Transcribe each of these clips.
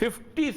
50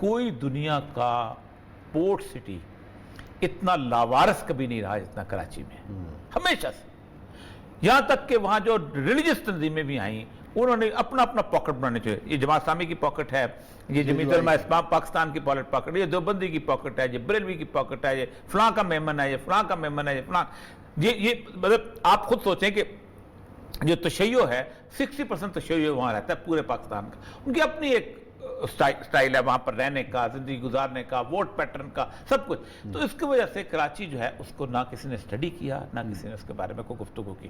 کوئی دنیا کا پورٹ سٹی اتنا لاوارث کبھی نہیں رہا جتنا کراچی میں، ہمیشہ سے. یہاں تک کہ وہاں جو ریلیجس تنظیمیں بھی آئیں انہوں نے اپنا اپنا پاکٹ بنانے چاہیے. یہ جماعت اسلامی کی پاکٹ ہے، یہ جمیعت علماء اسلام پاکستان کی پاکٹ ہے، یہ دیوبندی کی پاکٹ ہے، یہ بریلوی کی پاکٹ ہے، یہ فلاں کا میمن ہے، یہ فلاں کا میمن ہے، یہ فلاں. یہ مطلب آپ خود سوچیں کہ جو تشیع ہے 60% تشیع وہاں رہتا ہے پورے پاکستان کا. ان کی اپنی ایک سٹائل ہے وہاں پر رہنے کا، زندگی گزارنے کا، ووٹ پیٹرن کا، سب کچھ. تو اس کی وجہ سے کراچی جو ہے اس کو نہ کسی نے اسٹڈی کیا، نہ کسی نے اس کے بارے میں کوئی گفتگو کی.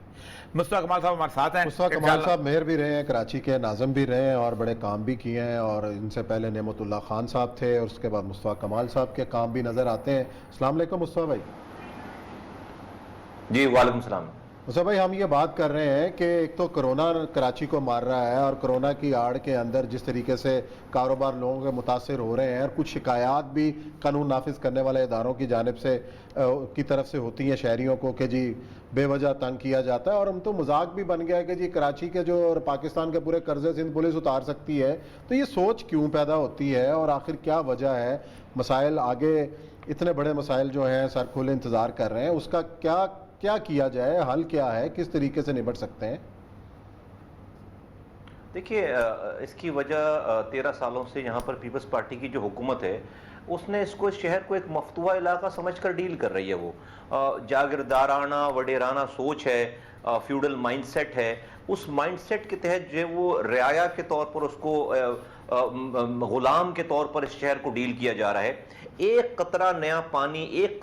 مصطفیٰ کمال صاحب ہمارے ساتھ ہیں. مصطفیٰ کمال صاحب میئر بھی رہے ہیں کراچی کے، ناظم بھی رہے ہیں اور بڑے کام بھی کیے ہیں، اور ان سے پہلے نعمت اللہ خان صاحب تھے اور اس کے بعد مصطفیٰ کمال صاحب کے کام بھی نظر آتے ہیں. السلام علیکم مصطفیٰ بھائی. جی وعلیکم السلام. مصطفیٰ بھائی، ہم یہ بات کر رہے ہیں کہ ایک تو کرونا کراچی کو مار رہا ہے، اور کرونا کی آڑ کے اندر جس طریقے سے کاروبار لوگوں کے متاثر ہو رہے ہیں، اور کچھ شکایات بھی قانون نافذ کرنے والے اداروں کی جانب سے کی طرف سے ہوتی ہیں شہریوں کو کہ جی بے وجہ تنگ کیا جاتا ہے، اور ہم تو مذاق بھی بن گیا ہے کہ جی کراچی کے جو اور پاکستان کے پورے قرضے سندھ پولیس اتار سکتی ہے. تو یہ سوچ کیوں پیدا ہوتی ہے اور آخر کیا وجہ ہے؟ مسائل آگے اتنے بڑے مسائل جو ہیں سر کھولے انتظار کر رہے ہیں، اس کا کیا کیا جائے، حل کیا ہے، کس طریقے سے نبٹ سکتے ہیں؟ دیکھیے اس کی وجہ 13 سالوں سے یہاں پر پیپلز پارٹی کی جو حکومت ہے اس نے اس شہر کو ایک مفتوحہ علاقہ سمجھ کر ڈیل کر رہی ہے. وہ جاگیردارانہ وڈیرانہ سوچ ہے، فیوڈل مائنڈ سیٹ ہے. اس مائنڈ سیٹ کے تحت جو وہ رعایا کے طور پر اس کو غلام کے طور پر اس شہر کو ڈیل کیا جا رہا ہے. ایک قطرہ نیا پانی، ایک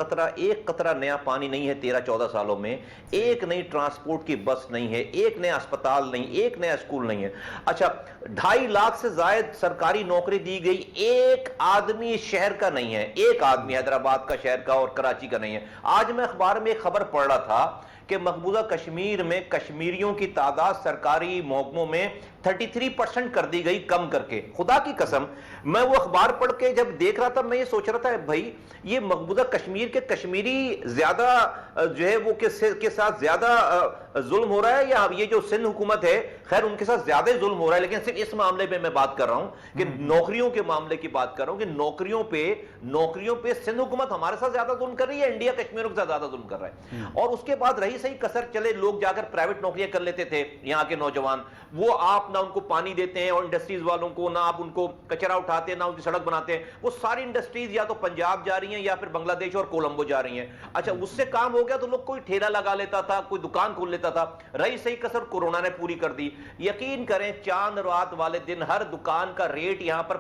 قطرہ نیا پانی نہیں ہے 13-14 سالوں میں. ایک نئی ٹرانسپورٹ کی بس نہیں ہے، ایک نیا اسپتال نہیں، ایک نیا اسکول نہیں ہے. اچھا 2.5 لاکھ سے زائد سرکاری نوکری دی گئی، ایک آدمی شہر کا نہیں ہے، ایک آدمی حیدرآباد کا شہر کا اور کراچی کا نہیں ہے. آج میں اخبار میں ایک خبر پڑھ رہا تھا کہ مقبوضہ کشمیر میں کشمیریوں کی تعداد سرکاری محکموں میں 33% کر دی گئی، کم کر کے. خدا کی قسم میں وہ اخبار پڑھ کے جب دیکھ رہا تھا میں یہ سوچ رہا تھا بھائی یہ مقبوضہ کشمیر کے کشمیری زیادہ جو ہے وہ کے ساتھ زیادہ ظلم ہو رہا ہے یا یہ جو سندھ حکومت ہے خیر ان کے ساتھ زیادہ ظلم ہو رہا ہے. لیکن صرف اس معاملے پہ میں بات کر رہا ہوں کہ نوکریوں کے معاملے کی بات کر رہا ہوں کہ نوکریوں پہ سندھ حکومت ہمارے ساتھ زیادہ ظلم کر رہی ہے، انڈیا کشمیروں کے ساتھ زیادہ ظلم کر رہا ہے. اور اس کے بعد رہی صحیح کسر، چلے لوگ جا کر پرائیویٹ نوکریاں کر لیتے تھے یہاں کے نوجوان، وہ آپ نہ ان کو پانی دیتے ہیں اور انڈسٹریز والوں کو، نہ آپ ان کو کچرا اٹھاتے ہیں، نہ ان کی سڑک بناتے ہیں. وہ ساری انڈسٹریز یا تو پنجاب جا رہی ہیں یا پھر بنگلہ دیش اور کولمبو جا رہی ہیں. اچھا اس سے کام ہو گیا تو لوگ کوئی ٹھیلا لگا لیتا تھا، کوئی دکان کھول لیتا تھا. رہی صحیح کسر کورونا نے پوری کر دی. یقین کریں چاند رات والے دن ہر دکان کا ریٹ یہاں پر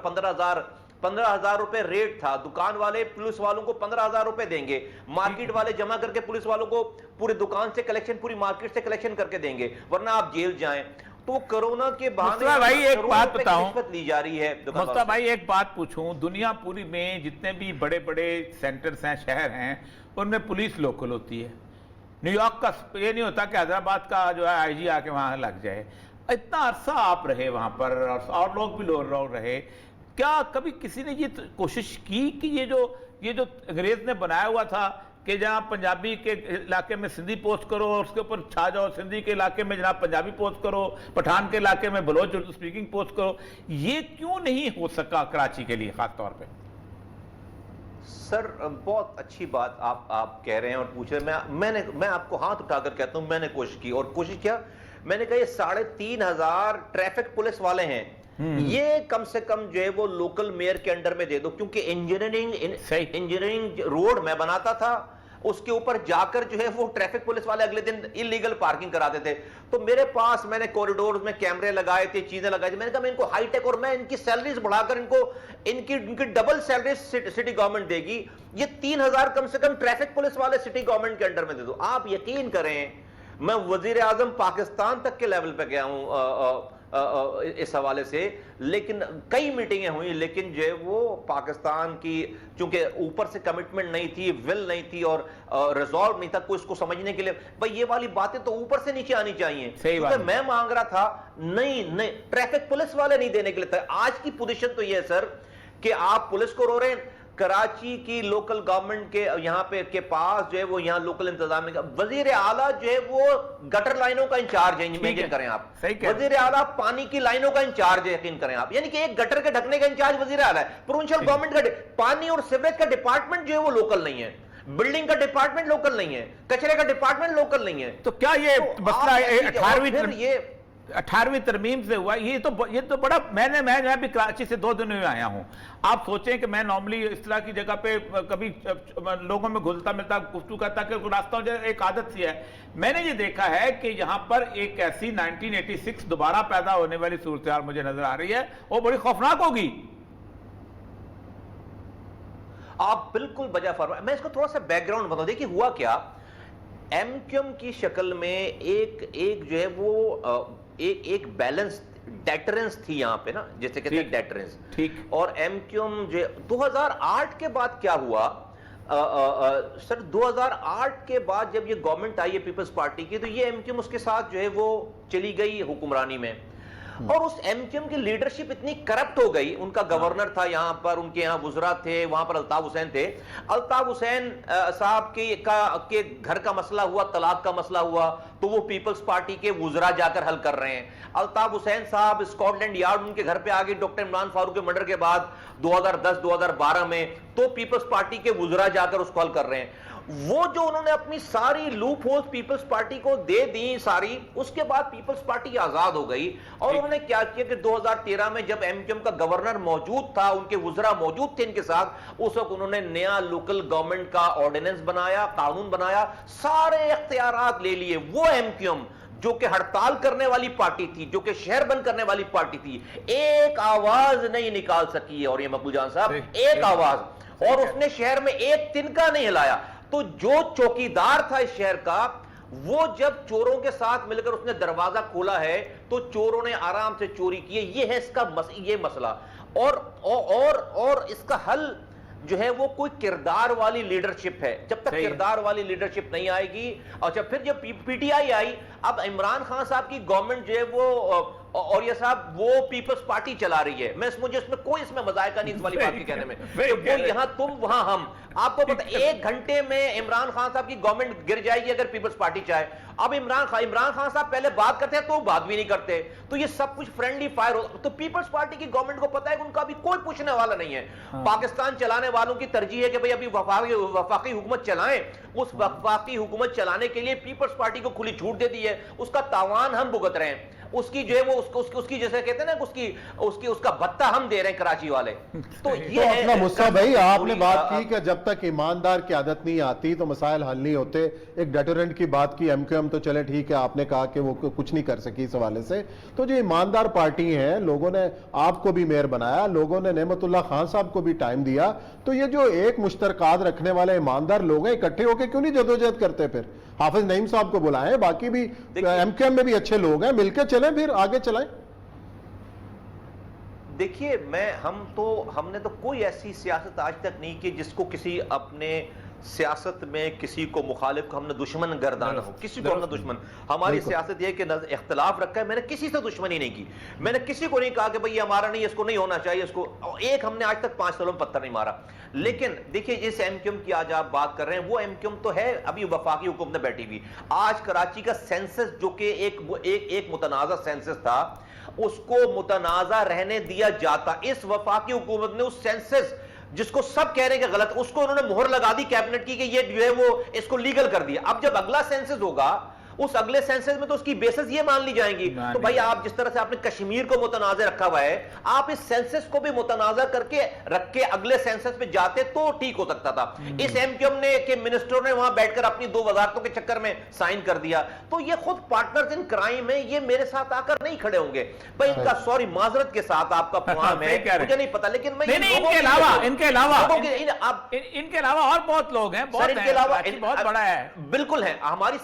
15,000 روپے ریٹ تھا. دکان والے پولیس والوں کو 15,000 روپے دیں گے، مارکیٹ والے جمع کر کے پولیس والوں کو پورے دکان سے کلیکشن، پوری مارکیٹ سے کلیکشن کر کے دیں گے، ورنہ آپ جیل جائیں. تو کرونا کے بہانے بھائی ایک بات بتاؤں، رشوت لی جا رہی ہے. مصطفیٰ بھائی ایک بات پوچھوں، دنیا پوری میں جتنے بھی بڑے بڑے سینٹرز ہیں، شہر ہیں، ان میں پولیس لوکل ہوتی ہے. نیو یارک کا یہ نہیں ہوتا کہ حیدرآباد کا جو ہے آئی جی آ کے وہاں لگ جائے. اتنا عرصہ آپ رہے وہاں پر اور لوگ بھی لوگ رہے، کیا کبھی کسی نے یہ کوشش کی کہ یہ جو انگریز نے بنایا ہوا تھا کہ جہاں پنجابی کے علاقے میں سندھی پوسٹ کرو اور اس کے اوپر چھا جاؤ، سندھی کے علاقے میں جناب پنجابی پوسٹ کرو، پٹھان کے علاقے میں بلوچ اسپیکنگ پوسٹ کرو، یہ کیوں نہیں ہو سکا کراچی کے لیے خاص طور پہ؟ سر بہت اچھی بات آپ کہہ رہے ہیں اور پوچھ رہے ہیں. میں آپ کو ہاتھ اٹھا کر کہتا ہوں میں نے کوشش کی، اور کوشش کیا میں نے کہا یہ 3,500 ٹریفک پولیس والے ہیں، یہ کم سے کم جو ہے وہ لوکل میئر کے انڈر میں دے دو. کیونکہ انجینئرنگ روڈ میں بناتا تھا، اس کے اوپر جا کر جو ہے وہ ٹریفک پولیس والے اگلے دن انلیگل پارکنگ کراتے تھے. تو میرے پاس میں نے کوریڈورز میں کیمرے لگائے تھے، چیزیں لگائی تھی. میں نے کہا میں ان کو ہائی ٹیک اور میں ان کی سیلریز بڑھا کر ان کی ڈبل سیلریز سٹی گورنمنٹ دے گی. یہ 3,000 کم سے کم ٹریفک پولیس والے سٹی گورنمنٹ کے انڈر میں دے دو. آپ یقین کریں میں وزیر اعظم پاکستان تک کے لیول پہ گیا ہوں اس حوالے سے، لیکن کئی میٹنگیں ہوئی، لیکن جو ہے وہ پاکستان کی چونکہ اوپر سے کمٹمنٹ نہیں تھی، ول نہیں تھی اور ریزالو نہیں تھا کوئی اس کو سمجھنے کے لیے. بھائی یہ والی باتیں تو اوپر سے نیچے آنی چاہیے. کیونکہ میں مانگ رہا تھا نہیں ٹریفک پولیس والے نہیں دینے کے لیے تھے. آج کی پوزیشن تو یہ ہے سر کہ آپ پولیس کو رو رہے ہیں. کراچی کی لوکل گورنمنٹ کے یہاں پہ کے پاس جو ہے وہ یہاں لوکل انتظامیہ کا وزیر اعلیٰ جو ہے وہ گٹر لائنوں کا انچارج ہے، امیجن کریں آپ، وزیر اعلیٰ پانی کی لائنوں کا انچارج ہے، یقین کریں آپ، یعنی کہ ایک گٹر کے ڈھکنے کا انچارج وزیر اعلیٰ ہے، پروونشل گورنمنٹ کا پانی اور سیوریج کا ڈپارٹمنٹ جو ہے وہ لوکل نہیں ہے، بلڈنگ کا ڈپارٹمنٹ لوکل نہیں ہے، کچرے کا ڈپارٹمنٹ لوکل نہیں ہے۔ تو کیا یہ مسئلہ 18ویں ترمیم سے ہوا؟ یہ تو بڑا، میں بھی کراچی سے 2 دن میں آیا ہوں، آپ سوچیں کہ میں نارملی اس طرح کی جگہ پہ کبھی لوگوں میں گھلتا ملتا گفتگو کرتا کہ راستہ ایک عادت سی ہے، میں نے یہ دیکھا ہے کہ یہاں پر ایک ایسی 1986 دوبارہ پیدا ہونے والی صورتحال مجھے نظر آ رہی ہے، وہ بڑی خوفناک ہوگی۔ آپ بالکل بجا فرمائیں، میں اس کو تھوڑا سا بیک گراؤنڈ بتاؤں۔ دیکھیے ہوا کیا، ایم کیو ایم کی شکل میں ایک جو ہے وہ ایک بیلنس ڈیٹرنس تھی یہاں پہ نا، جیسے کہتے ہیں ڈیٹرنس، ٹھیک، اور ایم کیو ایم جو 2008 کے بعد کیا ہوا سر، 2008 کے بعد جب یہ گورنمنٹ آئی ہے پیپلز پارٹی کی، تو یہ ایم کیو ایم اس کے ساتھ جو ہے وہ چلی گئی حکمرانی میں، اور اس ایم کیو ایم کی لیڈرشپ اتنی کرپٹ ہو گئی، ان کا گورنر تھا یہاں پر، ان کے یہاں وزراء تھے، وہاں پر الطاف حسین تھے، الطاف حسین صاحب کے گھر کا مسئلہ ہوا، طلاق کا مسئلہ ہوا، تو وہ پیپلز پارٹی کے وزراء جا کر حل کر رہے ہیں۔ الطاف حسین صاحب اسکاٹ لینڈ یارڈ ان کے گھر پہ آگے ڈاکٹر عمران فاروق کے مرڈر کے بعد 2010-2012 میں، تو پیپلز پارٹی کے وزراء جا کر اس کو حل کر رہے ہیں۔ وہ جو انہوں نے اپنی ساری لوپ ہولز پیپلز پارٹی کو دے دی ساری، اس کے بعد پیپلز پارٹی آزاد ہو گئی، اور انہوں نے کیا کیا کہ 2013 میں جب ایم کیو ایم کا گورنر موجود تھا، ان کے وزراء موجود تھے ان کے ساتھ، اس وقت انہوں نے نیا لوکل گورنمنٹ کا آرڈیننس بنایا، قانون بنایا، سارے اختیارات لے لیے۔ وہ ایم کیو ایم جو کہ ہڑتال کرنے والی پارٹی تھی، جو کہ شہر بند کرنے والی پارٹی تھی، ایک آواز نہیں نکال سکی ہے، اور یہ مقبول جان صاحب ایک آواز، اور اس نے شہر میں ایک تنکا نہیں ہلایا۔ تو جو چوکیدار تھا اس شہر کا، وہ جب چوروں کے ساتھ مل کر اس نے دروازہ کھولا ہے تو چوروں نے آرام سے چوری کی ہے۔ یہ ہے اس کا یہ مسئلہ، اور اس کا حل جو ہے وہ کوئی کردار والی لیڈرشپ ہے۔ جب تک کردار والی لیڈرشپ نہیں آئے گی، اور جب پی ٹی آئی آئی، اب عمران خان صاحب کی گورنمنٹ جو ہے وہ، اور یہ صاحب وہ پیپلز پارٹی چلا رہی ہے، مجھے اس میں کوئی مذائقہ نہیں اس والی بات کی کہنے میں، وہ یہاں تم وہاں ہم۔ آپ کو پتہ 1 گھنٹے میں عمران خان صاحب کی گورنمنٹ گر جائے گی اگر پیپلز پارٹی چاہے۔ اب عمران خان صاحب پہلے بات کرتے ہیں تو وہ بات بھی نہیں کرتے، تو یہ سب کچھ فرینڈلی فائر ہو، تو پیپلز پارٹی کی گورنمنٹ کو پتہ ہے کہ ان کا بھی کوئی پوچھنے والا نہیں ہے۔ پاکستان چلانے والوں کی ترجیح ہے کہ بھئی ابھی وفاقی حکومت چلائیں، اس وفاقی حکومت چلانے کے لیے پیپلز پارٹی کو کھلی چھوٹ دے دی ہے، اس کا تاوان ہم بھگت رہے ہیں، اس کی جو ہے وہ اس کی جیسے کہتے ہیں نا اس کا بھتہ ہم دے رہے ہیں کراچی والے۔ تو یہ ہے اپنا مصعب بھائی، آپ نے بات کی کہ جب تک ایماندار کی عادت نہیں آتی تو مسائل حل نہیں ہوتے، ایک ڈیٹرنٹ کی بات کی، ایم کیو ایم تو چلے ٹھیک ہے، آپ نے کہا کہ وہ کچھ نہیں کر سکی اس حوالے سے، تو جو ایماندار پارٹی ہیں، لوگوں نے آپ کو بھی میئر بنایا، لوگوں نے نعمت اللہ خان صاحب کو بھی ٹائم دیا، تو یہ جو ایک مشترکات رکھنے والے ایماندار لوگ ہیں، اکٹھے ہو کے کیوں نہیں جدوجہد کرتے؟ پھر حافظ نعیم صاحب کو بلائیں، باقی بھی ایم کیو ایم میں بھی اچھے لوگ ہیں، مل کے چلیں، پھر آگے چلائیں۔ دیکھیے ہم نے تو کوئی ایسی سیاست آج تک نہیں کی جس کو کسی اپنے سیاست میں کسی کو مخالف کو ہم نے دشمن گردانا ہو، کسی کو ہم نے دشمن، ہماری سیاست یہ کہ اختلاف رکھا ہے، میں نے کسی سے دشمنی نہیں کی، میں نے کسی کو نہیں کہا کہ بھئی یہ ہمارا نہیں، اس کو نہیں ہونا چاہیے، اس کو ایک ہم نے آج تک 5 سالوں میں پتھر نہیں مارا۔ لیکن دیکھیے جس ایم کیو ایم کی آج آپ بات کر رہے ہیں، وہ ایم کیو ایم تو ہے ابھی وفاقی حکومت میں بیٹھی ہوئی۔ آج کراچی کا سینسس جو کہ ایک متنازع سینسس تھا، اس کو متنازع رہنے دیا جاتا، اس وفاقی حکومت نے اس سینسس جس کو سب کہہ رہے ہیں کہ غلط، اس کو انہوں نے مہر لگا دی کیبنٹ کی کہ یہ جو ہے وہ اس کو لیگل کر دیا۔ اب جب اگلا سینسس ہوگا، اس اگلے سینسس میں تو اس کی بیسس یہ مان لی جائیں گی، تو بھائی آپ جس طرح سے آپ نے کشمیر کو متنازع رکھا ہوا ہے، آپ اس سینسس کو بھی متنازع کر کے رکھ کے اگلے سینسس پہ جاتے تو ٹھیک ہو سکتا تھا۔ اس ایم کیو ایم نے کہ منسٹروں نے وہاں بیٹھ کر اپنی 2 وزارتوں کے چکر میں سائن کر دیا، تو یہ خود پارٹنرز ان کرائم ہیں، یہ میرے ساتھ آ کر نہیں کھڑے ہوں گے۔ بھائی ان کا سوری معذرت کے ساتھ آپ کا پیغام ہے، مجھے نہیں پتا، لیکن میں ان کے علاوہ اور بہت لوگ ہیں، بہت بڑا ہے، بالکل ہے۔ ہماری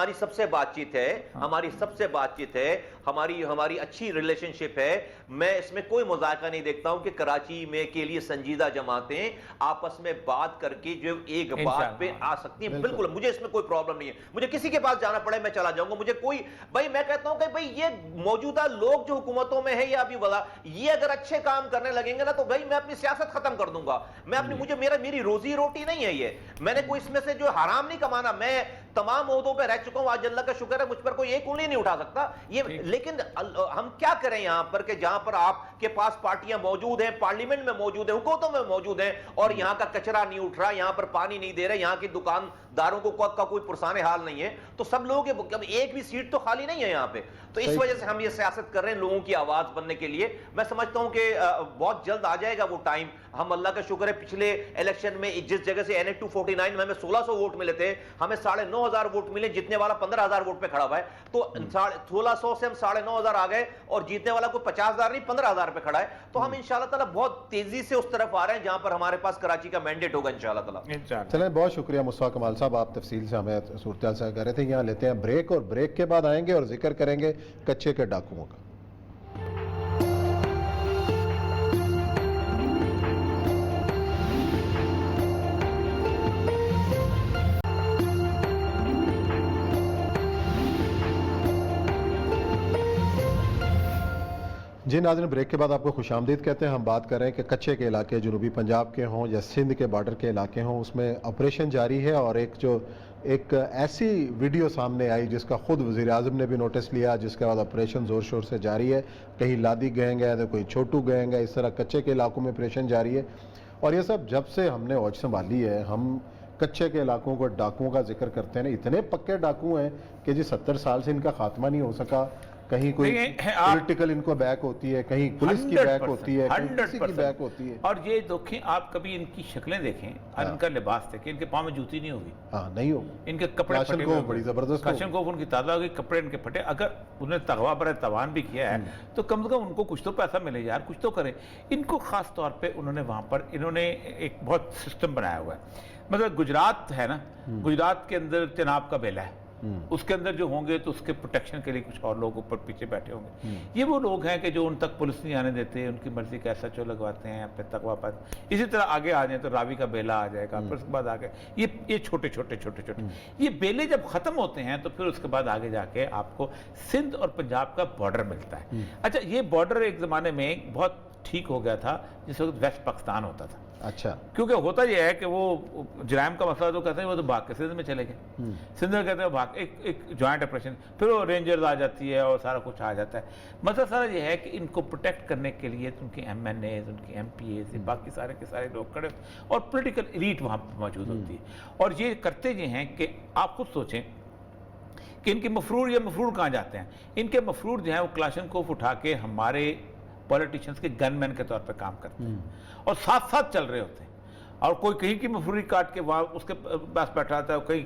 ہماری سب سے بات چیت ہے، ہماری سب سے بات چیت ہے، ہماری اچھی ریلیشن شپ ہے. میں اس میں کوئی مذاکرہ نہیں دیکھتا ہوں کہ کراچی میں کے لیے سنجیدہ جماعتیں آپس میں بات کر کے جو ایک بات پہ آ سکتی ہیں. بالکل مجھے اس میں کوئی پرابلم نہیں ہے. مجھے کسی کے پاس جانا پڑے میں چلا جاؤں گا. مجھے کوئی بھائی میں کہتا ہوں کہ بھائی یہ موجودہ لوگ جو حکومتوں میں ہیں یا ابھی یہ اگر اچھے کام کرنے لگیں گے نا تو بھائی میں اپنی سیاست ختم کر دوں گا. میں اپنی میری روزی روٹی نہیں ہے یہ. میں نے کوئی اس میں سے جو حرام نہیں کمانا. میں تمام عہدوں پہ رہ چکا ہوں. آج اللہ کا شکر ہے مجھ پر کوئی ایک انگلی نہیں اٹھا سکتا. لیکن ہم کیا کریں یہاں پر کہ جہاں پر آپ کے پاس پارٹیاں موجود ہیں, پارلیمنٹ میں موجود ہیں, حکومتوں میں موجود ہیں, اور یہاں کا کچرا نہیں اٹھ رہا, یہاں پر پانی نہیں دے رہے, یہاں کی دکانداروں کا کوئی پرسان حال نہیں ہے, تو سب لوگوں کے ایک بھی سیٹ تو خالی نہیں ہے یہاں پہ. تو اس وجہ سے ہم یہ سیاست کر رہے ہیں لوگوں کی آواز بننے کے لیے. میں سمجھتا ہوں کہ بہت جلد آ جائے گا وہ ٹائم. ہم اللہ کا شکر ہے پچھلے الیکشن میں جس جگہ سے NA 249 میں ہمیں 1600 ووٹ ملے تھے, ہمیں 9,500 ووٹ ملے, جیتنے والا 15,000 ووٹ پہ کھڑا ہوا ہے. تو 1600 سے ہم 9,500 آ گئے, اور جیتنے والا کوئی 50,000 نہیں 15,000 پہ کھڑا ہے. تو ہم انشاءاللہ تعالی بہت تیزی سے اس طرف آ رہے ہیں جہاں پر ہمارے پاس کراچی کا مینڈیٹ ہوگا انشاءاللہ تعالی. چلیں, بہت شکریہ مصطفیٰ کمال صاحب, آپ تفصیل سے ہمیں صورتحال سے کہہ رہے تھے. یہاں لیتے ہیں بریک, اور بریک کے بعد آئیں گے اور ذکر کریں گے کچے کے ڈاکوؤں کا. جی ناظرین, بریک کے بعد آپ کو خوش آمدید کہتے ہیں. ہم بات کر رہے ہیں کہ کچے کے علاقے جنوبی پنجاب کے ہوں یا سندھ کے بارڈر کے علاقے ہوں, اس میں آپریشن جاری ہے. اور ایک ایسی ویڈیو سامنے آئی جس کا خود وزیر اعظم نے بھی نوٹس لیا, جس کے بعد آپریشن زور شور سے جاری ہے. کہیں لادی گینگ ہے تو کوئی چھوٹو گینگ ہے, اس طرح کچے کے علاقوں میں آپریشن جاری ہے. اور یہ سب جب سے ہم نے اوج سنبھالی ہے, ہم کچے کے علاقوں کو ڈاکوؤں کا ذکر کرتے ہیں. اتنے پکے ڈاکو ہیں کہ جی 70 سال سے ان کا خاتمہ نہیں ہو سکا. کہیں کوئی پولیٹیکل ان کو بیک ہوتی ہے, کہیں پولیس کی بیک ہوتی ہے, کہیں کسی کی بیک ہوتی ہے. اور یہ دیکھیں آپ کبھی ان کی شکلیں دیکھیں اور ان کا لباس دیکھیں, ان کے پاؤں میں جوتی نہیں ہوگی. ہاں نہیں ہوگی. ان کے کپڑے پھٹے ہوئے, بڑی زبردست کلاشنکوف ان کی تازہ ہوگی, کپڑے ان کے پھٹے. اگر انہیں تغوا برائے توان بھی کیا ہے تو کم سے کم ان کو کچھ تو پیسہ ملے یار, کچھ تو کریں. ان کو خاص طور پہ انہوں نے وہاں پر انہوں نے ایک بہت سسٹم بنایا ہوا ہے. مطلب گجرات ہے نا, گجرات کے اندر چناب کا بیلا ہے, اس کے اندر جو ہوں گے تو اس کے پروٹیکشن کے لیے کچھ اور لوگ اوپر پیچھے بیٹھے ہوں گے. یہ وہ لوگ ہیں کہ جو ان تک پولیس نہیں آنے دیتے, ان کی مرضی کا SHO لگواتے ہیں, اپنے تقویٰ پر. اسی طرح آگے آ جائیں تو راوی کا بیلا آ جائے گا, پھر اس کے بعد آگے یہ چھوٹے یہ بیلے جب ختم ہوتے ہیں تو پھر اس کے بعد آگے جا کے آپ کو سندھ اور پنجاب کا بارڈر ملتا ہے. اچھا, یہ بارڈر ایک زمانے میں بہت ٹھیک ہو گیا تھا جس وقت ویسٹ پاکستان ہوتا تھا. اچھا, کیونکہ ہوتا یہ ہے کہ وہ جرائم کا مسئلہ تو کہتے ہیں وہ تو بھاگ کے سندھ میں چلے گئے. سندھ میں کہتے ہیں بھاگ ایک جوائنٹ آپریشن, پھر وہ رینجرز آ جاتی ہے اور سارا کچھ آ جاتا ہے. مسئلہ سارا یہ ہے کہ ان کو پروٹیکٹ کرنے کے لیے ان کے MNAs, ان کے MPAs, باقی سارے کے سارے لوگ کھڑے, اور پولیٹیکل ایلیٹ وہاں پہ موجود ہوتی ہے. اور یہ کرتے یہ ہیں کہ آپ خود سوچیں کہ ان کے مفرور کہاں جاتے ہیں. ان کے مفرور جو ہیں وہ کلاشنکوف اٹھا کے ہمارے پولیٹیشینز کے گن مین کے طور پہ کام کرتے ہیں, اور ساتھ ساتھ چل رہے ہوتے ہیں. اور کوئی کہیں کی مفروری کاٹ کے وہاں اس کے پاس بیٹھا رہتا ہے کہیں.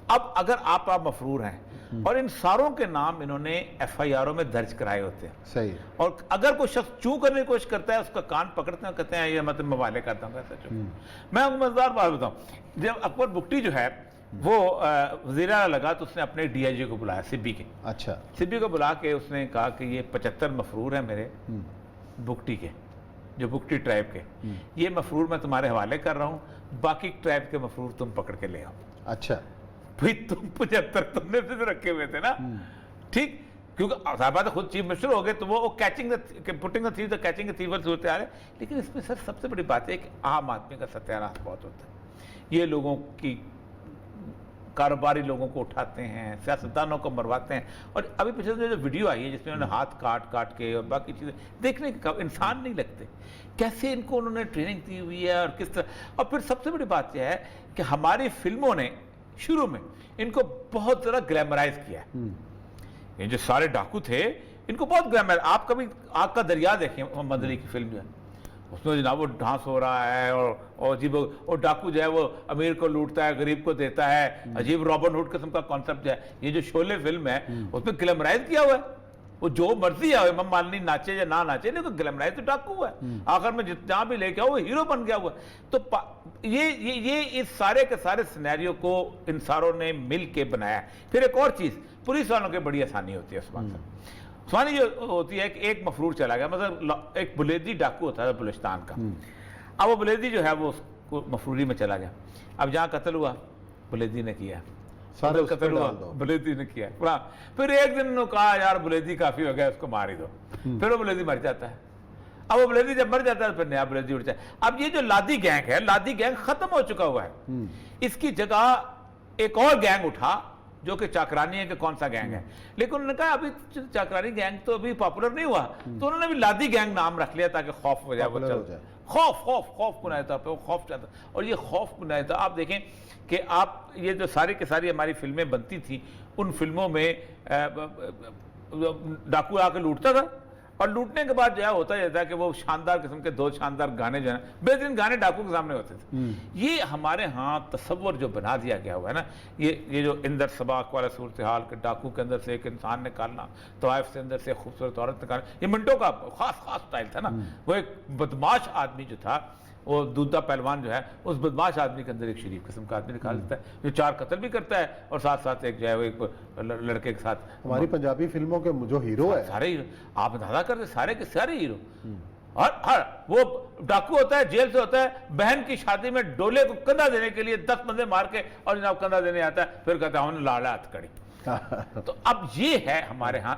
اب اگر آپ مفرور ہیں اور ان ساروں کے نام انہوں نے FIRوں میں درج کرائے ہوتے ہیں, صحیح, اور اگر کوئی شخص چوں کرنے کی کوشش کرتا ہے اس کا کان پکڑتے ہیں, کہتے ہیں یہ مطلب موالے کرتا ہوں. ایسا میں آپ کو مزدار بات بتاؤں, جب اکبر بگٹی جو ہے وہ وزیر اعلیٰ لگا تو اس نے اپنے DIG کو بلایا, سبی کے. اچھا, سبی کو بلا کے اس نے کہا کہ یہ 75 مفرور ہیں میرے بگٹی کے, جو بگٹی ٹرائب کے, یہ مفرور میں تمہارے حوالے کر رہا ہوں, باقی ٹرائب کے مفرور تم پکڑ کے لے آؤ. اچھا, بھئی تم 75 تم نے بھی رکھے ہوئے تھے نا, ٹھیک, کیونکہ صاحبہ خود چیف منسٹر ہو گئے تو وہ putting the thief, catching the thief والی صورت آ رہے. لیکن اس میں سر سب سے بڑی بات ہے کہ عام آدمی کا ستیاناش بہت ہوتا ہے. یہ لوگوں کی کاروباری لوگوں کو اٹھاتے ہیں, سیاستدانوں کو مرواتے ہیں. اور ابھی پچھلے جو ویڈیو آئی ہے جس میں انہوں نے ہاتھ کاٹ کے اور باقی چیزیں دیکھنے کے انسان نہیں لگتے, کیسے ان کو انہوں نے ٹریننگ دی ہوئی ہے اور کس طرح. اور پھر سب سے بڑی بات یہ ہے کہ ہماری فلموں نے شروع میں ان کو بہت ذرا گلیمرائز کیا ہے. یہ جو سارے ڈاکو تھے ان کو بہت گلیمر, آپ کبھی آگ کا دریا دیکھیں محمد علی کی فلم جو ہے, اس میں جناب وہ ڈانس ہو رہا ہے اور عجیب, اور ڈاکو جو ہے وہ امیر کو لوٹتا ہے غریب کو دیتا ہے, عجیب رابن ہوڈ قسم کا کانسیپٹ جو ہے. یہ جو شعلے فلم ہے اس میں گلیمرائز کیا ہوا ہے, وہ جو مرضی ہے امام مالنی ناچے یا نہ ناچے، لیکن گلیمرائز تو ڈاکو ہے، آخر میں جہاں بھی لے کے آؤ وہ ہیرو بن گیا ہوا ہے۔ تو یہ اس سارے کے سارے سینیریو کو ان ساروں نے مل کے بنایا ہے۔ پھر ایک اور چیز، پولیس والوں کی بڑی آسانی ہوتی ہے عثمان صاحب، عثمانی جو ہوتی ہے کہ ایک مفرور چلا گیا، مثلا ایک بلیدی ڈاکو ہوتا ہے بلوچستان کا، اب وہ بلیدی جو ہے وہ اس کو مفروری میں چلا گیا، اب جہاں قتل ہوا بلیدی نے کیا، سارے اس پہ قتل ہوا ڈال دو۔ بلیدی نے کیا، پھر ایک دن انہوں نے کہا یار بلیدی کافی ہو گیا، اس کو مار ہی دو، پھر وہ بلیدی مر جاتا ہے۔ اب وہ بلیدی جب مر جاتا ہے پھر نیا بلیدی اٹھ جائے۔ اب یہ جو لادی گینگ ہے، لادی گینگ ختم ہو چکا ہوا ہے، اس کی جگہ ایک اور گینگ اٹھا جو کہ چاکرانی ہے کہ کون سا گینگ ہے، لیکن انہوں نے کہا ابھی چاکرانی گینگ تو ابھی پاپولر نہیں ہوا، تو انہوں نے بھی لادی گینگ نام رکھ لیا تاکہ خوف ہو جائے، وہ چل خوف بنایا پہ وہ خوف چاہتا، اور یہ خوف بنایا تھا۔ آپ دیکھیں کہ آپ یہ جو ساری کی ساری ہماری فلمیں بنتی تھیں، ان فلموں میں ڈاکو آ کے لوٹتا تھا، اور لوٹنے کے بعد جو ہے ہوتا یہ تھا کہ وہ شاندار قسم کے دو شاندار گانے جو ہیں بہترین گانے ڈاکو کے سامنے ہوتے تھے۔ یہ ہمارے ہاں تصور جو بنا دیا گیا ہوا ہے نا، یہ جو اندر سباق والا صورتحال کہ ڈاکو کے اندر سے ایک انسان نکالنا، طوائف سے اندر سے ایک خوبصورت عورت نکالنا، یہ منٹو کا خاص سٹائل تھا نا۔ وہ ایک بدماش آدمی جو تھا، وہ دودھا پہلوان جو ہے، اس بدماش آدمی کے اندر ایک شریف قسم کا آدمی نکال دیتا ہے جو 4 قتل بھی کرتا ہے، اور ساتھ ساتھ ایک جو ہے وہ ایک لڑکے کے ساتھ۔ ہماری پنجابی فلموں کے جو ہیرو ہے، سارے ہیرو آپ اندازہ کرتے، سارے کے سارے ہیرو، ہر وہ ڈاکو ہوتا ہے، جیل سے ہوتا ہے، بہن کی شادی میں ڈولے کو کندھا دینے کے لیے 10 بندے مار کے، اور جناب کندھا دینے آتا ہے، پھر کہتا ہے انہوں نے لاڑا ہاتھ کڑی۔ تو اب یہ ہے ہمارے ہاں،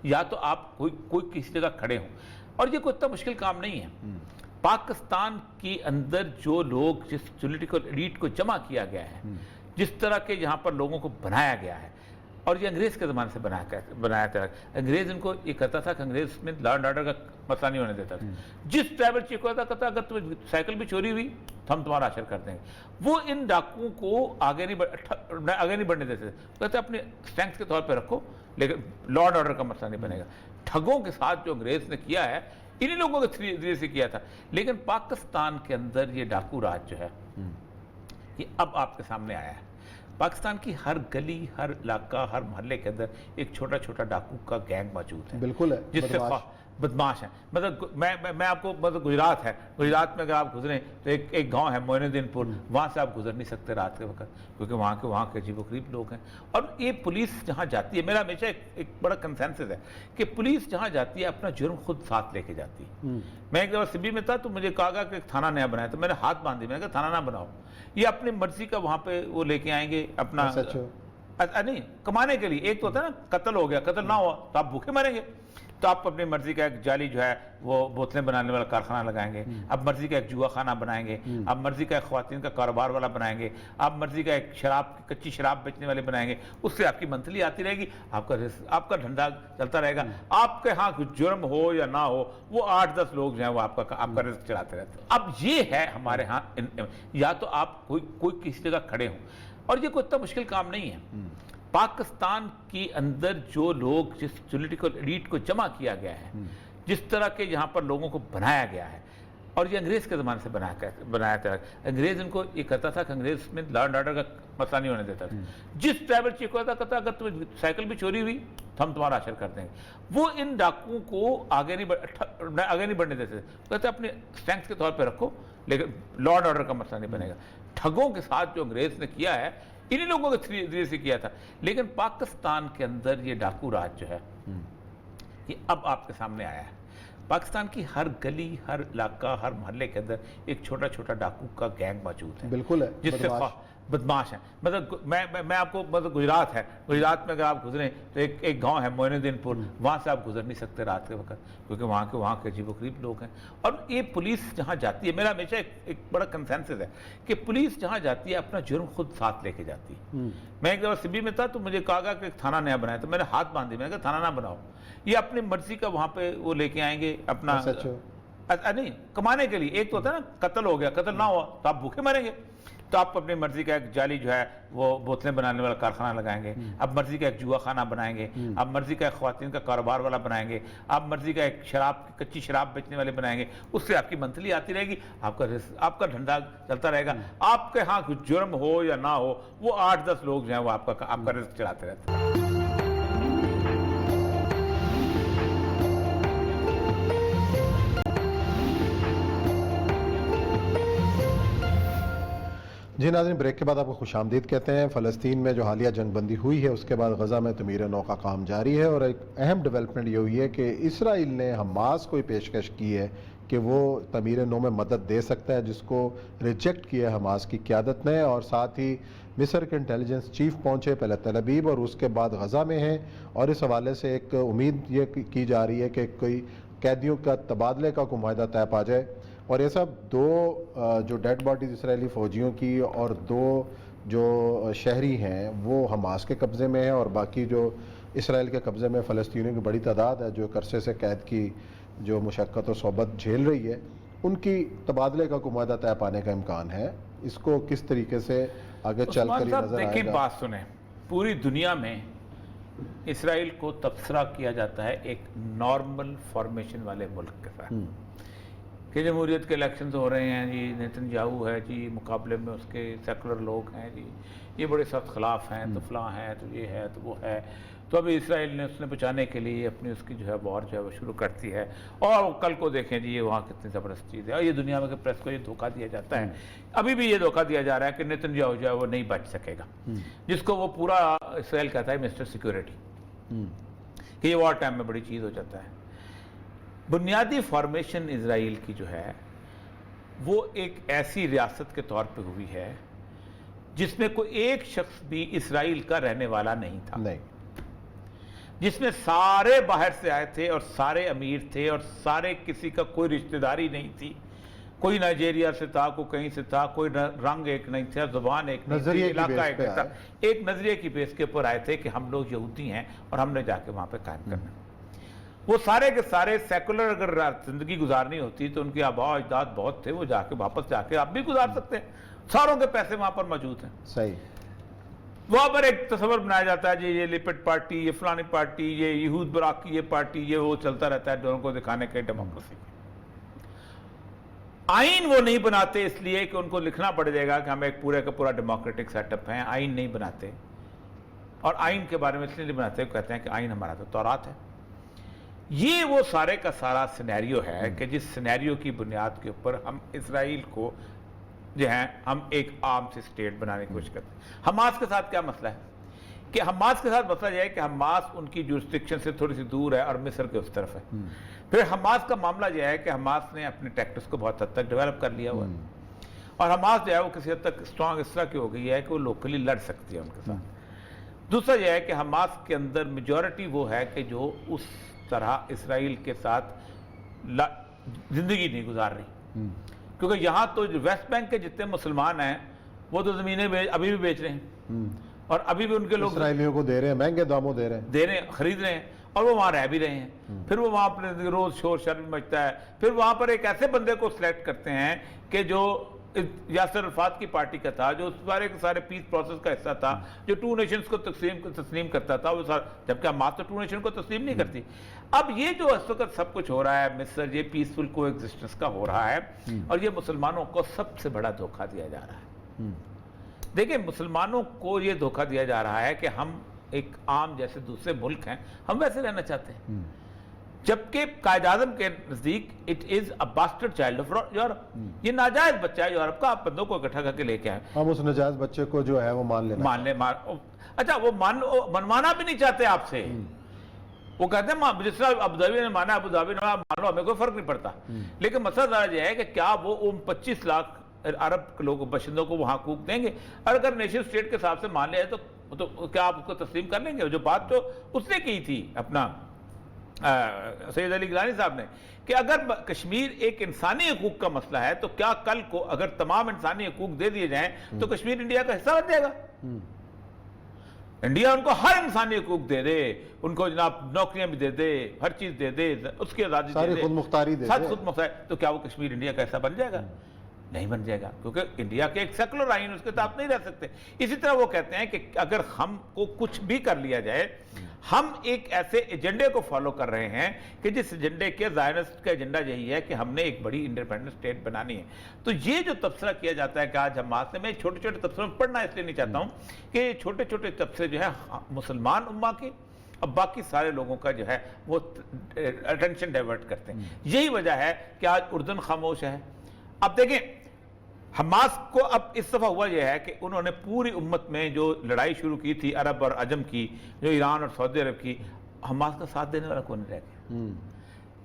یا تو آپ کوئی کسی جگہ کھڑے ہوں، اور یہ کوئی اتنا مشکل کام نہیں ہے۔ پاکستان کے اندر جو لوگ، جس پولیٹیکل ایلیٹ کو جمع کیا گیا ہے، جس طرح کے یہاں پر لوگوں کو بنایا گیا ہے، اور یہ انگریز کے زمانے سے بنایا تھا۔ انگریز ان کو یہ کہتا تھا کہ انگریز میں لا اینڈ آرڈر کا مسئلہ نہیں ہونے دیتا تھا۔ جس ٹریول چیک ہوتا کہتا اگر تمہیں سائیکل بھی چوری ہوئی تو ہم تمہارا اشر کر دیں گے۔ وہ ان ڈاکوؤں کو آگے نہیں بڑھنے دیتے تھے، کہتے اپنے اسٹرینگتھ کے طور پہ رکھو، لیکن لا اینڈ آرڈر کا مسئلہ نہیں بنے گا۔ ٹھگوں کے ساتھ جو انگریز نے کیا ہے، انہی لوگوں کے ذریعے سے کیا تھا، لیکن پاکستان کے اندر یہ ڈاکو راج جو ہے یہ اب آپ کے سامنے آیا ہے۔ پاکستان کی ہر گلی، ہر علاقہ، ہر محلے کے اندر ایک چھوٹا چھوٹا ڈاکو کا گینگ موجود ہے، بالکل ہے، جس سے بدماش ہیں۔ مطلب میں آپ کو، مطلب گجرات ہے، گجرات میں اگر آپ گزریں تو ایک گاؤں ہے معین الدین پور، وہاں سے آپ گزر نہیں سکتے رات کے وقت، کیونکہ وہاں کے عجیب و غریب لوگ ہیں۔ اور یہ پولیس جہاں جاتی ہے، میرا ہمیشہ ایک بڑا کنسنسس ہے کہ پولیس جہاں جاتی ہے اپنا جرم خود ساتھ لے کے جاتی ہے۔ میں ایک دفعہ سبی میں تھا تو مجھے کہا گیا کہ ایک تھانہ نیا بنایا، تو میں نے ہاتھ باندھ دیا، میں نے کہا تھانہ نہ بناؤ، یہ اپنی مرضی کا وہاں پہ وہ لے کے آئیں گے اپنا، نہیں کمانے کے لیے۔ ایک تو ہوتا ہے نا قتل ہو گیا، قتل نہ ہوا تو آپ بھوکے مریں گے، تو آپ اپنی مرضی کا ایک جعلی جو ہے وہ بوتلیں بنانے والا کارخانہ لگائیں گے، آپ مرضی کا ایک جوا خانہ بنائیں گے، آپ مرضی کا ایک خواتین کا کاروبار والا بنائیں گے، آپ مرضی کا ایک کچی شراب بیچنے والے بنائیں گے، اس سے آپ کی منتھلی آتی رہے گی، آپ کا دھندا چلتا رہے گا، آپ کے ہاں کچھ جرم ہو یا نہ ہو، وہ 8-10 لوگ جو ہیں وہ آپ کا رزق چلاتے رہتے ہیں۔ اب یہ ہے ہمارے ہاں، یا تو آپ کوئی کسی جگہ کھڑے ہوں، اور یہ کوئی اتنا مشکل کام نہیں ہے۔ پاکستان کے اندر جو لوگ، جس پولیٹیکل ایلیٹ کو جمع کیا گیا ہے، جس طرح کے یہاں پر لوگوں کو بنایا گیا ہے، اور یہ انگریز کے زمانے سے بنایا تھا۔ انگریز ان کو یہ کہتا تھا کہ انگریز میں لا اینڈ آرڈر کا مسئلہ نہیں ہونے دیتا تھا۔ جس ٹریول چیک ہوتا کہتا اگر تمہیں سائیکل بھی چوری ہوئی تو ہم تمہارا اشر کر دیں گے۔ وہ ان ڈاکوؤں کو آگے نہیں بڑھنے دیتے تھے، کہتے اپنے اسٹرینگتھ کے طور پہ رکھو، لیکن لا اینڈ آرڈر کا مسئلہ نہیں بنے گا۔ ٹھگوں کے ساتھ جو انگریز نے کیا ہے، انہی لوگوں کے ذریعے سے کیا تھا، لیکن پاکستان کے اندر یہ ڈاکو راج جو ہے یہ اب آپ کے سامنے آیا ہے۔ پاکستان کی ہر گلی، ہر علاقہ، ہر محلے کے اندر ایک چھوٹا چھوٹا ڈاکو کا گینگ موجود ہے، بالکل ہے، جس سے بدماش ہیں۔ مطلب میں آپ کو، مطلب گجرات ہے، گجرات میں اگر آپ گزریں تو ایک گاؤں ہے معین الدین پور، وہاں سے آپ گزر نہیں سکتے رات کے وقت، کیونکہ وہاں کے عجیب و غریب لوگ ہیں۔ اور یہ پولیس جہاں جاتی ہے، میرا ہمیشہ ایک بڑا کنسنسس ہے کہ پولیس جہاں جاتی ہے اپنا جرم خود ساتھ لے کے جاتی ہے۔ میں ایک دفعہ سبی میں تھا تو مجھے کہا گیا کہ ایک تھانہ نیا بنایا، تو میں نے ہاتھ باندھ دیا، میں نے کہا تھانہ نہ بناؤ، یہ اپنی مرضی کا وہاں پہ وہ لے کے آئیں گے اپنا، نہیں کمانے کے لیے۔ ایک تو ہوتا ہے نا قتل ہو گیا، قتل نہ ہوا تو آپ بھوکے مریں گے، تو آپ اپنی مرضی کا ایک جعلی جو ہے وہ بوتلیں بنانے والا کارخانہ لگائیں گے، آپ مرضی کا ایک جوا خانہ بنائیں گے، آپ مرضی کا ایک خواتین کا کاروبار والا بنائیں گے، آپ مرضی کا ایک کچی شراب بیچنے والے بنائیں گے، اس سے آپ کی منتھلی آتی رہے گی، آپ کا دھندا چلتا رہے گا، آپ کے ہاں کچھ جرم ہو یا نہ ہو، وہ 8-10 لوگ جو ہیں وہ آپ کا رزق چلاتے رہتے ہیں۔ جی ناظرین، بریک کے بعد آپ کو خوش آمدید کہتے ہیں۔ فلسطین میں جو حالیہ جنگ بندی ہوئی ہے اس کے بعد غزہ میں تعمیر نو کا کام جاری ہے، اور ایک اہم ڈیولپمنٹ یہ ہوئی ہے کہ اسرائیل نے حماس کو پیشکش کی ہے کہ وہ تعمیر نو میں مدد دے سکتا ہے، جس کو ریجیکٹ کیا حماس کی قیادت نے، اور ساتھ ہی مصر کے انٹیلیجنس چیف پہنچے پہلے تل ابیب اور اس کے بعد غزہ میں ہیں، اور اس حوالے سے ایک امید یہ کی جا رہی ہے کہ کوئی قیدیوں کا تبادلے کا کوئی معاہدہ طے پا جائے۔ اور یہ سب دو جو ڈیڈ باڈیز اسرائیلی فوجیوں کی اور دو جو شہری ہیں وہ حماس کے قبضے میں ہیں، اور باقی جو اسرائیل کے قبضے میں فلسطینیوں کی بڑی تعداد ہے جو ایک عرصے سے قید کی جو مشقت و صحبت جھیل رہی ہے، ان کی تبادلے کا کوئی معاہدہ طے پانے کا امکان ہے۔ اس کو کس طریقے سے آگے چل کر یہ نظر آئے دیکھیں، گا؟ بات سنیں، پوری دنیا میں اسرائیل کو تبصرہ کیا جاتا ہے ایک نارمل فارمیشن والے ملک کے ساتھ کہ جمہوریت کے الیکشنز ہو رہے ہیں جی، نیتن یاہو ہے جی، مقابلے میں اس کے سیکولر لوگ ہیں جی، یہ بڑے سخت خلاف ہیں، تو فلاں ہیں، تو یہ ہے، تو وہ ہے، تو ابھی اسرائیل نے اس نے بچانے کے لیے اپنی اس کی جو ہے وار جو ہے وہ شروع کرتی ہے، اور کل کو دیکھیں جی یہ وہاں کتنی زبردست چیز ہے، اور یہ دنیا میں کہ پریس کو یہ دھوکہ دیا جاتا ہے، ابھی بھی یہ دھوکہ دیا جا رہا ہے کہ نیتن یاہو جو ہے وہ نہیں بچ سکے گا، جس کو وہ پورا اسرائیل کہتا ہے مسٹر سیکیورٹی، کہ یہ وار ٹائم میں بڑی چیز ہو جاتا ہے۔ بنیادی فارمیشن اسرائیل کی جو ہے وہ ایک ایسی ریاست کے طور پہ ہوئی ہے جس میں کوئی ایک شخص بھی اسرائیل کا رہنے والا نہیں تھا، جس میں سارے باہر سے آئے تھے اور سارے امیر تھے اور سارے کسی کا کوئی رشتہ داری نہیں تھی، کوئی نائجیریا سے تھا، کوئی کہیں سے تھا، کوئی رنگ ایک نہیں تھا، زبان ایک نہیں تھی، علاقہ ایک نہیں تھا، ایک نظریے کی بیس کے اوپر آئے تھے کہ ہم لوگ یہودی ہیں اور ہم نے جا کے وہاں پہ قائم کرنا۔ وہ سارے کے سارے سیکولر اگر زندگی گزارنی ہوتی تو ان کے آباء و اجداد بہت تھے، وہ جا کے واپس جا کے آپ بھی گزار سکتے ہیں، ساروں کے پیسے وہاں پر موجود ہیں۔ صحیح۔ وہاں پر ایک تصور بنایا جاتا ہے جی یہ لپٹ پارٹی، یہ فلانی پارٹی، یہ یہود براق کی یہ پارٹی، یہ وہ چلتا رہتا ہے دونوں کو دکھانے کے ڈیموکریسی۔ آئین وہ نہیں بناتے اس لیے کہ ان کو لکھنا پڑ جائے گا کہ ہم ایک پورے کا پورا ڈیموکریٹک سیٹ اپ ہیں، آئین نہیں بناتے، اور آئین کے بارے میں اس لیے نہیں بناتے، کہتے ہیں کہ آئین ہمارا تو تورات ہے۔ یہ وہ سارے کا سارا سینیریو ہے کہ جس سینیریو کی بنیاد کے اوپر ہم اسرائیل کو جو ہے ہم ایک عام سے اسٹیٹ بنانے کی کوشش کرتے ہیں۔ حماس کے ساتھ کیا مسئلہ ہے کہ حماس کے ساتھ مسئلہ یہ ہے کہ حماس ان کی جورسڈکشن سے تھوڑی سی دور ہے اور مصر کے اس طرف ہے۔ پھر حماس کا معاملہ یہ ہے کہ حماس نے اپنے ٹیکٹس کو بہت حد تک ڈیولپ کر لیا ہوا ہے، اور حماس جو ہے وہ کسی حد تک اسٹرانگ اس طرح کی ہو گئی ہے کہ وہ لوکلی لڑ سکتی ہے ان کے ساتھ۔ دوسرا یہ ہے کہ حماس کے اندر میجورٹی وہ ہے کہ جو اس طرح اسرائیل کے ساتھ زندگی نہیں گزار رہی، کیونکہ یہاں تو ویسٹ بینک کے جتنے مسلمان ہیں وہ تو زمینیں ابھی بھی بیچ رہے ہیں، اور ابھی بھی ان کے لوگ اسرائیلیوں کو دے رہے ہیں، مہنگے داموں دے رہے ہیں، خرید رہے ہیں، اور وہ وہاں رہ بھی رہے ہیں۔ پھر وہ وہاں اپنے روز شور شر مچتا ہے، پھر وہاں پر ایک ایسے بندے کو سلیکٹ کرتے ہیں کہ جو یاسر عرفات کی پارٹی کا تھا، جو سارے کے سارے پیس پروسیس کا حصہ تھا، جو ٹو نیشنز کو تسلیم کرتا تھا، وہ جبکہ حماس تو ٹو نیشن کو تسلیم نہیں کرتی۔ اب یہ جو اس وقت سب کچھ ہو رہا ہے مصر، یہ پیسفل کو ایگزسٹنس کا ہو رہا ہے، اور یہ مسلمانوں کو سب سے بڑا دھوکہ دیا جا رہا ہے۔ دیکھیں، مسلمانوں کو یہ دھوکہ دیا جا رہا ہے کہ ہم ایک عام جیسے دوسرے ملک ہیں، ہم ویسے رہنا چاہتے ہیں، جبکہ قائد اعظم کے نزدیک it is a bastard child of Europe, یہ ناجائز بچہ ہے یورپ کا، آپ بندوں کو اکٹھا کر کے لے کے آئے، ہم اس ناجائز بچے کو جو ہے وہ مان لیں۔ اچھا وہ منوانا بھی نہیں چاہتے آپ سے، وہ کہتے ہیں جس طرح ابوظہبی نے مانا، ابوظہبی نے مان لو، ہمیں کوئی فرق نہیں پڑتا، لیکن مسئلہ ذرا یہ ہے کہ کیا وہ 25 لاکھ عرب کے لوگوں باشندوں کو وہاں حقوق دیں گے؟ اور اگر نیشن اسٹیٹ کے حساب سے مان لیا تو کیا آپ اس کو تسلیم کر لیں گے؟ جو بات تو اس نے کی تھی اپنا سید علی گیلانی صاحب نے کہ اگر کشمیر ایک انسانی حقوق کا مسئلہ ہے تو کیا کل کو اگر تمام انسانی حقوق دے دیے جائیں تو کشمیر انڈیا کا حصہ بن جائے گا؟ انڈیا ان کو ہر انسانی حقوق دے دے، ان کو جناب نوکریاں بھی دے دے، ہر چیز دے دے، اس کی آزادی دے دے، خود مختاری دے دے، خود مختاری، تو کیا وہ کشمیر انڈیا کا حصہ بن جائے گا؟ نہیں بن جائے گا، کیونکہ انڈیا کے ایک سیکولر آئین اس کے تحت نہیں رہ سکتے۔ اسی طرح وہ کہتے ہیں کہ اگر ہم کو کچھ بھی کر لیا جائے، ہم ایک ایسے ایجنڈے کو فالو کر رہے ہیں کہ جس ایجنڈے کے زائنسٹ کا ایجنڈا یہی ہے کہ ہم نے ایک بڑی انڈیپینڈنٹ اسٹیٹ بنانی ہے۔ تو یہ جو تبصرہ کیا جاتا ہے کہ آج حماس سے، میں چھوٹے چھوٹے تبصروں میں پڑھنا اس لیے نہیں چاہتا ہوں کہ چھوٹے چھوٹے تبصرے جو ہے مسلمان امہ کے اب باقی سارے لوگوں کا جو ہے وہ اٹینشن ڈائیورٹ کرتے ہیں۔ یہی وجہ ہے کہ آج اردن خاموش ہے۔ اب دیکھیں، حماس کو اب اس دفعہ ہوا یہ ہے کہ انہوں نے پوری امت میں جو لڑائی شروع کی تھی عرب اور عجم کی، جو ایران اور سعودی عرب کی، حماس کا ساتھ دینے والا کون رہ گیا؟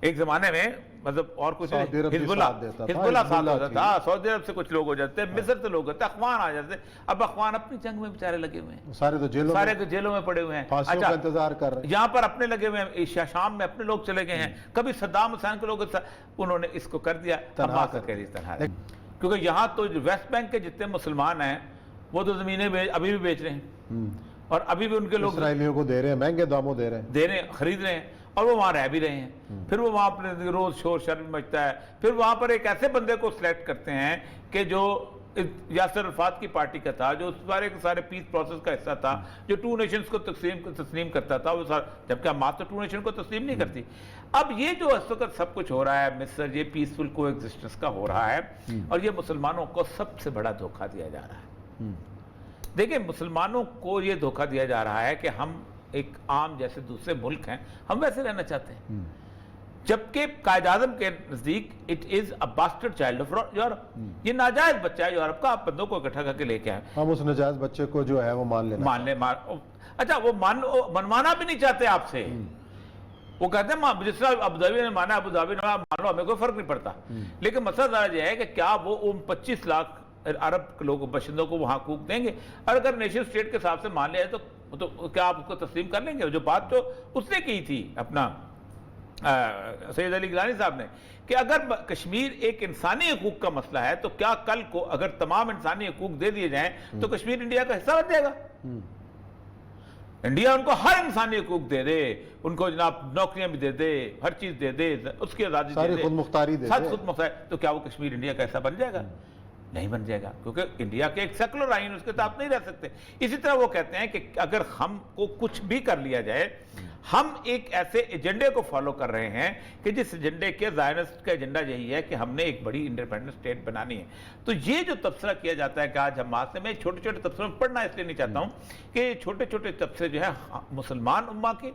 ایک زمانے میں مطلب اور کچھ حزب اللہ ساتھ ہوتا تھا، سعودی عرب سے کچھ لوگ ہو جاتے، مصر سے لوگ ہوتے، اخوان آ جاتے، اب اخوان اپنی جنگ میں بیچارے لگے ہوئے ہیں، سارے تو جیلوں میں پڑے ہوئے ہیں، پھانسیوں کا انتظار کر رہے ہیں، یہاں پر اپنے لگے ہوئے ہیں، شام میں اپنے لوگ چلے گئے ہیں، کبھی صدام حسین کے لوگ انہوں نے اس کو کر دیا حماس کا کہہ تنہا ہے، کیونکہ یہاں تو ویسٹ بینک کے جتنے مسلمان ہیں وہ تو زمینیں ابھی بھی بیچ رہے ہیں اور ابھی بھی ان کے لوگ اسرائیلیوں کو دے رہے ہیں، مہنگے داموں دے رہے ہیں، خرید رہے ہیں، اور وہ وہاں رہ بھی رہے ہیں، پھر وہ وہاں اپنے روز شور شر مچتا ہے، پھر وہاں پر ایک ایسے بندے کو سلیکٹ کرتے ہیں کہ جو یاسر عرفات کی پارٹی کا تھا، جو سارے پیس پروسیس کا حصہ تھا، جو ٹو نیشنز کو تسلیم کرتا تھا، وہ جبکہ حماس تو ٹو نیشن کو تسلیم نہیں کرتی۔ اب یہ جو اس وقت سب کچھ ہو رہا ہے مصر، یہ پیسفل کو ایگزسٹنس کا ہو رہا ہے، اور یہ مسلمانوں کو سب سے بڑا دھوکہ دیا جا رہا ہے۔ دیکھیں مسلمانوں کو یہ دھوکہ دیا جا رہا ہے کہ ہم ایک عام جیسے دوسرے ملک ہیں، ہم ویسے رہنا چاہتے ہیں، جبکہ قائد اعظم کے نزدیک it is a bastard child of Europe, یہ ناجائز بچہ ہے یورپ کا، آپ بندوں کو اکٹھا کر کے لے کے آئے، ہم اس ناجائز بچے کو جو ہے وہ اچھا وہ منوانا بھی نہیں چاہتے آپ سے، وہ کہتے ہیں جس طرح ابوظہبی نے مانا، ابوظہبی نے مان لو، ہمیں کوئی فرق نہیں پڑتا، لیکن مسئلہ ذرا یہ ہے کہ کیا وہ 25 لاکھ عرب لوگوں باشندوں کو وہاں حقوق دیں گے، اور اگر نیشن اسٹیٹ کے حساب سے مان لیا ہے تو کیا آپ اس کو تسلیم کر لیں گے؟ جو بات تو اس نے کی تھی اپنا سید علی گیلانی صاحب نے کہ اگر کشمیر ایک انسانی حقوق کا مسئلہ ہے تو کیا کل کو اگر تمام انسانی حقوق دے دیے جائیں تو کشمیر انڈیا کا حصہ بن جائے گا؟ انڈیا ان کو ہر انسانی حقوق دے دے، ان کو جناب نوکریاں بھی دے دے، ہر چیز دے دے، اس کی آزادی دے دے، خود مختاری دے دے، خود مختاری، تو کیا وہ کشمیر انڈیا کا حصہ بن جائے گا؟ نہیں بن جائے گا، کیونکہ انڈیا کے ایک سیکولر آئین اس کے ساتھ نہیں رہ سکتے۔ اسی طرح وہ کہتے ہیں کہ اگر ہم کو کچھ بھی کر لیا جائے، ہم ایک ایسے ایجنڈے کو فالو کر رہے ہیں کہ جس ایجنڈے کے زائنسٹ کا ایجنڈا یہی ہے کہ ہم نے ایک بڑی انڈیپینڈنٹ اسٹیٹ بنانی ہے۔ تو یہ جو تبصرہ کیا جاتا ہے کہ آج حماس سے، میں چھوٹے چھوٹے تبصروں میں پڑھنا اس لیے نہیں چاہتا ہوں کہ چھوٹے چھوٹے تبصرے جو ہے مسلمان امہ کے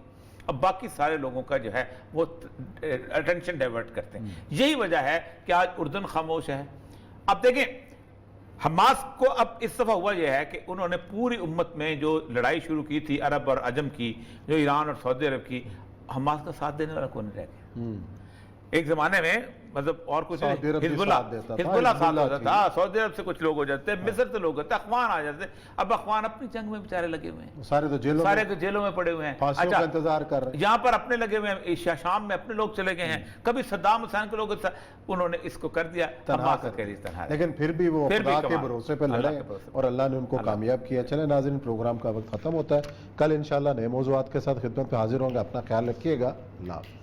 اب باقی سارے لوگوں کا جو ہے وہ اٹینشن ڈائیورٹ کرتے ہیں۔ یہی وجہ ہے کہ آج اردن خاموش ہے۔ اب دیکھیں حماس کو اب اس دفعہ ہوا یہ ہے کہ انہوں نے پوری امت میں جو لڑائی شروع کی تھی عرب اور عجم کی، جو ایران اور سعودی عرب کی، حماس کا ساتھ دینے والا کون رہ گیا؟ ایک زمانے میں مطلب اور کچھ حزب اللہ ساتھ ہوتا تھا، سعودی عرب سے کچھ لوگ ہو جاتے، مصر سے لوگ ہوتے، اخوان آ جاتے، اب اخوان اپنی جنگ میں بیچارے لگے ہوئے ہیں، سارے تو جیلوں میں پڑے ہوئے ہیں، پھانسیوں کا انتظار کر رہے ہیں، یہاں پر اپنے لگے ہوئے ہیں، شام میں اپنے لوگ چلے گئے ہیں، کبھی صدام حسین کے لوگ انہوں نے اس کو کر دیا حماس کا کہہ تنہا ہے، لیکن پھر بھی وہ خدا کے بھروسے پہ لڑے اور اللہ نے ان کو کامیاب کیا۔ چلیں ناظرین، پروگرام کا وقت ختم ہوتا ہے، کل انشاءاللہ نئے موضوعات کے ساتھ خدمت پہ حاضر ہوں گے، اپنا خیال رکھیے گا، اللہ حافظ۔